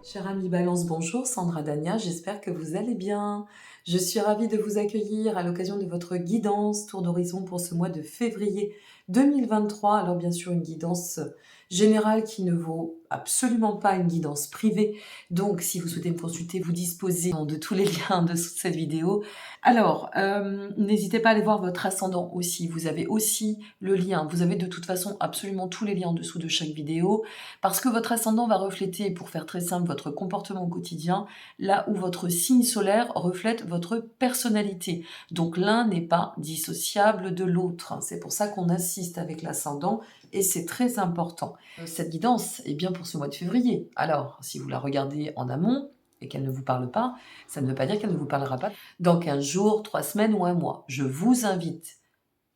Chère amie Balance, bonjour, Sandra Dania, j'espère que vous allez bien. Je suis ravie de vous accueillir à l'occasion de votre guidance Tour d'horizon pour ce mois de février 2023. Alors bien sûr une guidance générale qui ne vaut absolument pas une guidance privée. Donc si vous souhaitez me consulter, vous disposez de tous les liens en dessous de cette vidéo. Alors, n'hésitez pas à aller voir votre ascendant aussi. Vous avez aussi le lien. Vous avez de toute façon absolument tous les liens en dessous de chaque vidéo. Parce que votre ascendant va refléter, pour faire très simple, votre comportement au quotidien, là où votre signe solaire reflète votre personnalité. Donc l'un n'est pas dissociable de l'autre. C'est pour ça qu'on insiste avec l'ascendant et c'est très important. Cette guidance est bien pour ce mois de février. Alors, si vous la regardez en amont et qu'elle ne vous parle pas, ça ne veut pas dire qu'elle ne vous parlera pas dans 15 jours, 3 semaines ou un mois. Je vous invite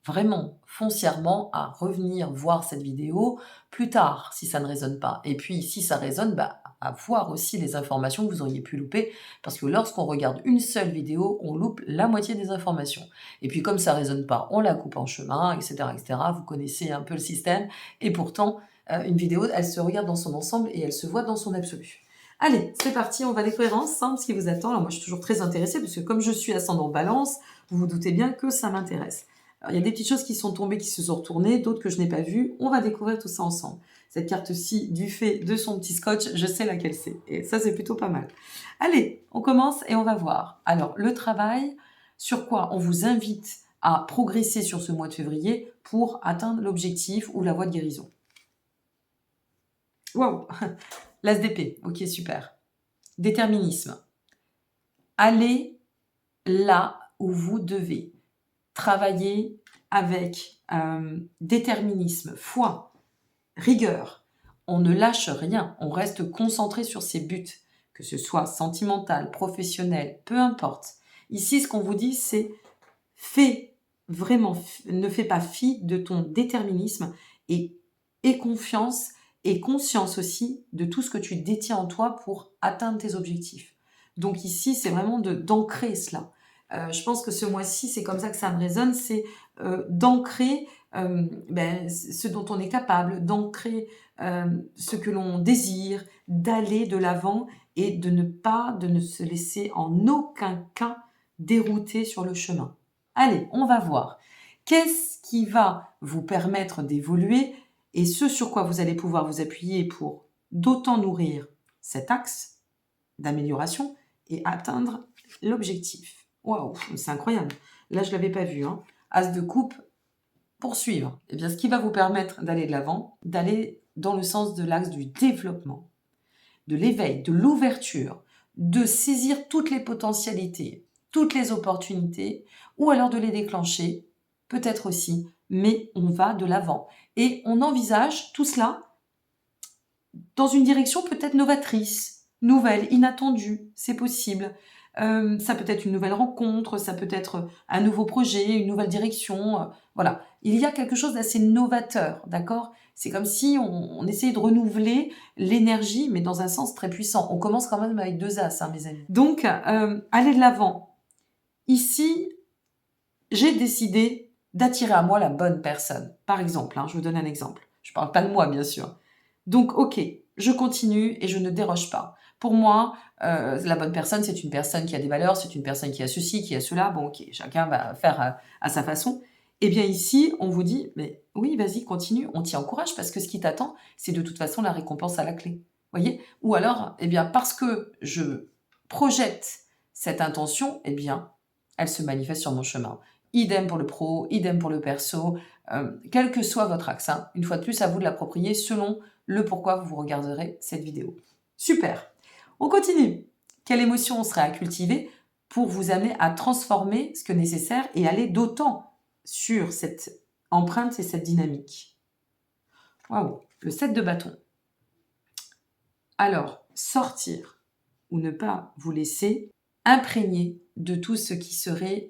vraiment foncièrement à revenir voir cette vidéo plus tard si ça ne résonne pas. Et puis si ça résonne, à voir aussi les informations que vous auriez pu louper, parce que lorsqu'on regarde une seule vidéo, on loupe la moitié des informations. Et puis comme ça résonne pas, on la coupe en chemin, etc., etc. Vous connaissez un peu le système, et pourtant une vidéo, elle se regarde dans son ensemble et elle se voit dans son absolu. Allez, c'est parti, on va découvrir ensemble ce qui vous attend. Alors moi je suis toujours très intéressée, parce que comme je suis ascendant Balance, vous vous doutez bien que ça m'intéresse. Alors, il y a des petites choses qui sont tombées, qui se sont retournées, d'autres que je n'ai pas vues. On va découvrir tout ça ensemble. Cette carte-ci, du fait de son petit scotch, je sais laquelle c'est. Et ça, c'est plutôt pas mal. Allez, on commence et on va voir. Alors, le travail, sur quoi on vous invite à progresser sur ce mois de février pour atteindre l'objectif ou la voie de guérison. Waouh, l'as d'épée, ok, super. Déterminisme. Allez là où vous devez. Travailler avec déterminisme, foi, rigueur. On ne lâche rien, on reste concentré sur ses buts, que ce soit sentimental, professionnel, peu importe. Ici, ce qu'on vous dit, c'est fais vraiment, ne fais pas fi de ton déterminisme et aie confiance et conscience aussi de tout ce que tu détiens en toi pour atteindre tes objectifs. Donc ici, c'est vraiment d'ancrer cela. Je pense que ce mois-ci, c'est comme ça que ça me résonne, c'est d'ancrer ce dont on est capable, d'ancrer ce que l'on désire, d'aller de l'avant et de ne se laisser en aucun cas dérouter sur le chemin. Allez, on va voir. Qu'est-ce qui va vous permettre d'évoluer et ce sur quoi vous allez pouvoir vous appuyer pour d'autant nourrir cet axe d'amélioration et atteindre l'objectif. Waouh, c'est incroyable. Là, je ne l'avais pas vu. Hein. As de coupe, poursuivre. Eh bien, ce qui va vous permettre d'aller de l'avant, d'aller dans le sens de l'axe du développement, de l'éveil, de l'ouverture, de saisir toutes les potentialités, toutes les opportunités, ou alors de les déclencher, peut-être aussi, mais on va de l'avant. Et on envisage tout cela dans une direction peut-être novatrice, nouvelle, inattendue, c'est possible. Ça peut être une nouvelle rencontre, ça peut être un nouveau projet, une nouvelle direction. Voilà, il y a quelque chose d'assez novateur, d'accord? C'est comme si on essayait de renouveler l'énergie, mais dans un sens très puissant. On commence quand même avec 2 as, hein, mes amis. Donc, aller de l'avant. Ici, j'ai décidé d'attirer à moi la bonne personne. Par exemple, hein, je vous donne un exemple. Je ne parle pas de moi, bien sûr. Donc, ok, je continue et je ne déroge pas. Pour moi, la bonne personne, c'est une personne qui a des valeurs, c'est une personne qui a ceci, qui a cela. Bon, ok, chacun va faire à sa façon. Eh bien ici, on vous dit, mais oui, vas-y, continue, on t'y encourage parce que ce qui t'attend, c'est de toute façon la récompense à la clé. Voyez? Ou alors, eh bien, parce que je projette cette intention, eh bien, elle se manifeste sur mon chemin. Idem pour le pro, idem pour le perso, quel que soit votre axe. Hein. Une fois de plus, à vous de l'approprier selon le pourquoi vous regarderez cette vidéo. Super. On continue. Quelle émotion on serait à cultiver pour vous amener à transformer ce que nécessaire et aller d'autant sur cette empreinte et cette dynamique. Waouh, le 7 de bâton. Alors, sortir ou ne pas vous laisser imprégner de tout ce qui serait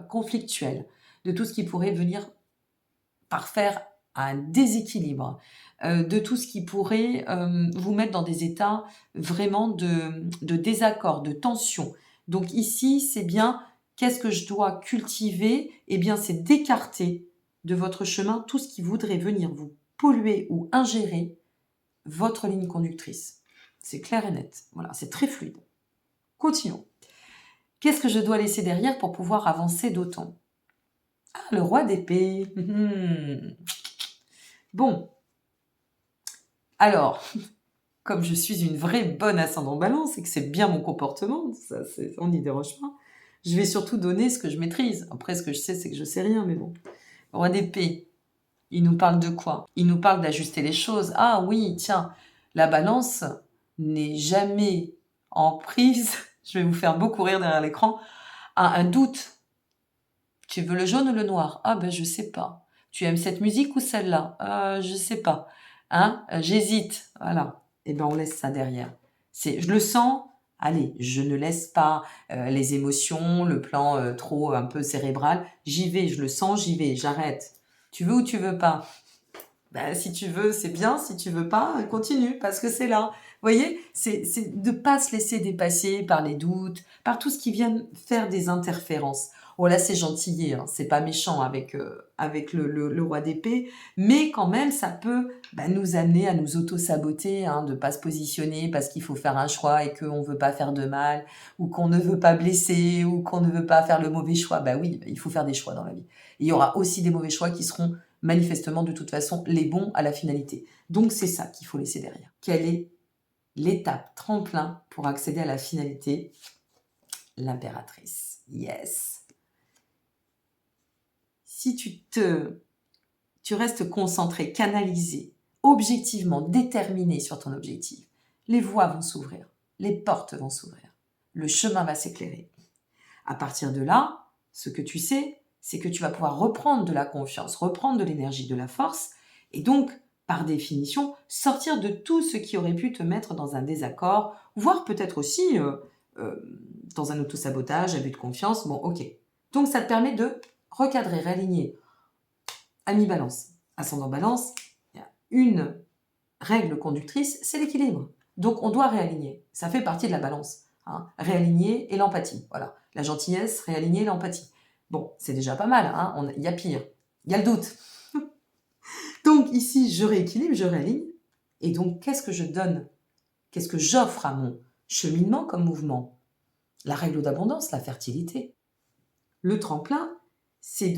conflictuel, de tout ce qui pourrait venir par faire un déséquilibre, de tout ce qui pourrait vous mettre dans des états vraiment de désaccord, de tension. Donc ici, c'est bien, qu'est-ce que je dois cultiver? Eh bien, c'est d'écarter de votre chemin tout ce qui voudrait venir vous polluer ou ingérer votre ligne conductrice. C'est clair et net. Voilà, c'est très fluide. Continuons. Qu'est-ce que je dois laisser derrière pour pouvoir avancer d'autant? Ah, le roi d'épée. Bon, alors, comme je suis une vraie bonne ascendant balance et que c'est bien mon comportement, ça, on n'y déroge pas, je vais surtout donner ce que je maîtrise. Après, ce que je sais, c'est que je sais rien, mais bon. Roi d'épée, il nous parle de quoi? Il nous parle d'ajuster les choses. Ah oui, tiens, la balance n'est jamais en prise, je vais vous faire beaucoup rire derrière l'écran, à un doute. Tu veux le jaune ou le noir? Ah ben je sais pas. Tu aimes cette musique ou celle-là? Je sais pas. Hein? J'hésite. Voilà. Et ben on laisse ça derrière. Je le sens. Allez, je ne laisse pas les émotions, le plan trop un peu cérébral. J'y vais, je le sens, j'y vais, j'arrête. Tu veux ou tu veux pas? Ben, si tu veux, c'est bien. Si tu veux pas, continue parce que c'est là. Vous voyez, c'est de pas se laisser dépasser par les doutes, par tout ce qui vient faire des interférences. Oh là, c'est gentillet, hein, c'est pas méchant avec le roi d'épée, mais quand même, ça peut nous amener à nous auto-saboter, hein, de pas se positionner parce qu'il faut faire un choix et qu'on veut pas faire de mal, ou qu'on ne veut pas blesser, ou qu'on ne veut pas faire le mauvais choix. Ben oui, il faut faire des choix dans la vie. Et il y aura aussi des mauvais choix qui seront manifestement de toute façon les bons à la finalité. Donc c'est ça qu'il faut laisser derrière. Quelle est l'étape tremplin pour accéder à la finalité? L'impératrice. Yes. Si tu restes concentré, canalisé, objectivement déterminé sur ton objectif, les voies vont s'ouvrir, les portes vont s'ouvrir, le chemin va s'éclairer. À partir de là, ce que tu sais, c'est que tu vas pouvoir reprendre de la confiance, reprendre de l'énergie, de la force, et donc, par définition, sortir de tout ce qui aurait pu te mettre dans un désaccord, voire peut-être aussi dans un autosabotage, abus de confiance. Bon, ok. Donc, ça te permet de recadrer, réaligner. Ami balance, ascendant balance, il y a une règle conductrice, c'est l'équilibre. Donc, on doit réaligner. Ça fait partie de la balance. Hein. Réaligner et l'empathie. Voilà. La gentillesse, réaligner l'empathie. Bon, c'est déjà pas mal. Hein. Il y a pire. Il y a le doute. Donc, ici, je rééquilibre, je réaligne. Et donc, qu'est-ce que je donne? Qu'est-ce que j'offre à mon cheminement comme mouvement? La règle d'abondance, la fertilité. Le tremplin, c'est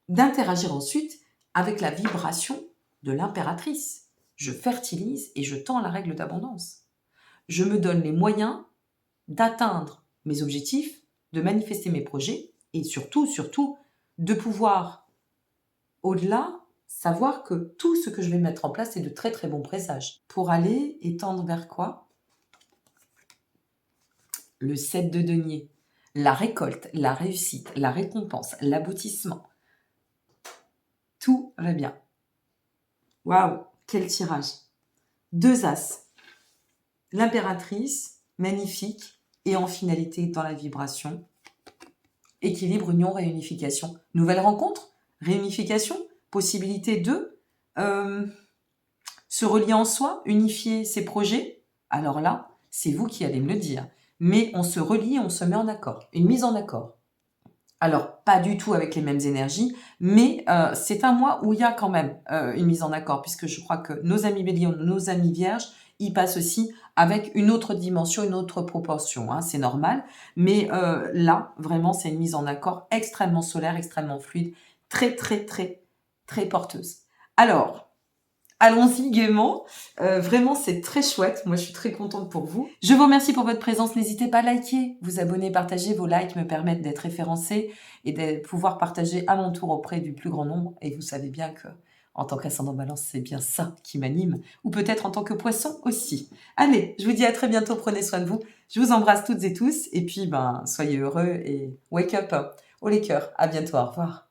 d'interagir ensuite avec la vibration de l'impératrice. Je fertilise et je tends la règle d'abondance. Je me donne les moyens d'atteindre mes objectifs, de manifester mes projets et surtout, de pouvoir, au-delà, savoir que tout ce que je vais mettre en place est de très très bons présages. Pour aller et tendre vers quoi? Le 7 de denier. La récolte, la réussite, la récompense, l'aboutissement. Tout va bien. Waouh, quel tirage. 2 as. L'impératrice, magnifique, et en finalité dans la vibration. Équilibre, union, réunification. Nouvelle rencontre, réunification, possibilité de se relier en soi, unifier ses projets. Alors là, c'est vous qui allez me le dire. Mais on se relie, on se met en accord. Une mise en accord. Alors, pas du tout avec les mêmes énergies, mais c'est un mois où il y a quand même une mise en accord, puisque je crois que nos amis Bélier, nos amis Vierges, ils passent aussi avec une autre dimension, une autre proportion. Hein, c'est normal, mais là, vraiment, c'est une mise en accord extrêmement solaire, extrêmement fluide, très, très, très, très porteuse. Alors, allons-y gaiement. Vraiment, c'est très chouette. Moi, je suis très contente pour vous. Je vous remercie pour votre présence. N'hésitez pas à liker, vous abonner, partager. Vos likes me permettent d'être référencée et de pouvoir partager à mon tour auprès du plus grand nombre. Et vous savez bien que, en tant qu'ascendant balance, c'est bien ça qui m'anime. Ou peut-être en tant que poisson aussi. Allez, je vous dis à très bientôt. Prenez soin de vous. Je vous embrasse toutes et tous. Et puis, soyez heureux et wake up. Oh les cœurs. À bientôt. Au revoir.